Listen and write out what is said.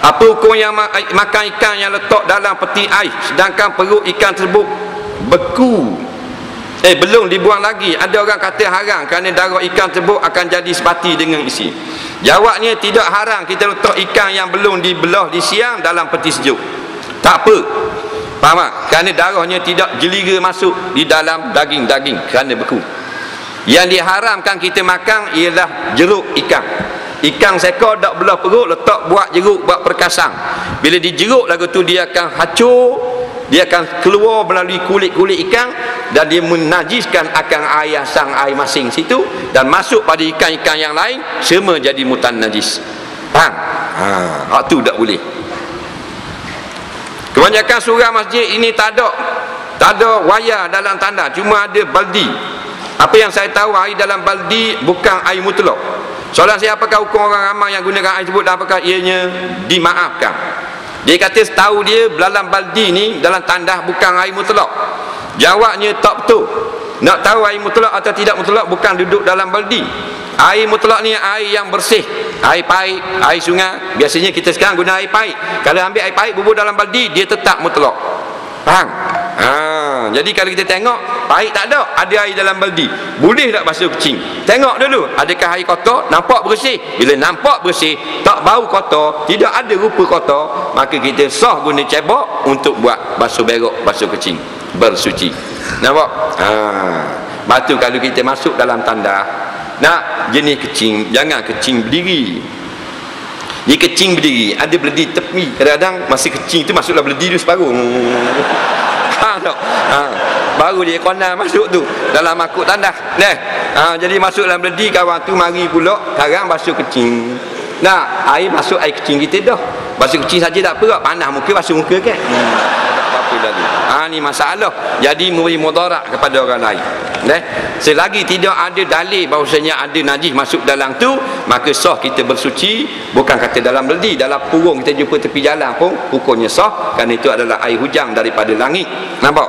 Apa hukum yang makan ikan yang letak dalam peti air sedangkan perut ikan tersebut beku, belum dibuang lagi? Ada orang kata haram kerana darah ikan tersebut akan jadi sepati dengan isi. Jawabnya, tidak haram kita letak ikan yang belum dibelah di siang dalam peti sejuk. Tak apa, faham tak? Kerana darahnya tidak jeliga masuk di dalam daging-daging kerana beku. Yang diharamkan kita makan ialah jeruk ikan. Ikan seekor dak belah perut, letak buat jeruk, buat perkasang. Bila dijeruk lagu tu dia akan hancur, dia akan keluar melalui kulit-kulit ikan dan dia menajiskan akan air sang air masing situ dan masuk pada ikan-ikan yang lain, semua jadi mutan najis. Faham? Hak tu tak boleh. Kebanyakan surau masjid ini tak ada wayar dalam tanda, cuma ada baldi. Apa yang saya tahu, air dalam baldi bukan air mutlak. Soalan saya, apakah hukum orang ramai yang gunakan air tersebut dan apakah ianya dimaafkan? Dia kata setahu dia dalam baldi ni, dalam tandah bukan air mutlak. Jawabnya tak betul. Nak tahu air mutlak atau tidak mutlak bukan duduk dalam baldi. Air mutlak ni air yang bersih, air pahit, air sungai. Biasanya kita sekarang guna air pahit. Kalau ambil air pahit bubur dalam baldi, dia tetap mutlak. Faham? Jadi kalau kita tengok pahit tak ada air dalam baldi, boleh tak basuh kecing? Tengok dulu, adakah air kotor? Nampak bersih. Bila nampak bersih, tak bau kotor, tidak ada rupa kotor, maka kita sah guna cebok untuk buat basuh berok, basuh kecing, bersuci. Nampak? Batu kalau kita masuk dalam tandas nak jenis kecing, jangan kecing berdiri. Dia kecing berdiri, ada beledi tepi. Kadang-kadang masa kecing tu masuklah beledi tu separuh. Baru dia kona masuk tu dalam makuk tandas. Jadi masuk dalam beledi, kawan tu mari pula sekarang basuh kecing. Nah, air masuk air kecing kita dah. Basuh kecing saja tak apa, panas muka basuh muka kan. Apa lagi? Ni masalah. Jadi memberi mudarat kepada orang lain. Selagi tidak ada dalil bahawasanya ada najis masuk dalam tu, maka sah kita bersuci. Bukan kata dalam beldi, dalam purung kita jumpa tepi jalan pun hukumnya sah, kerana itu adalah air hujan daripada langit. Nampak?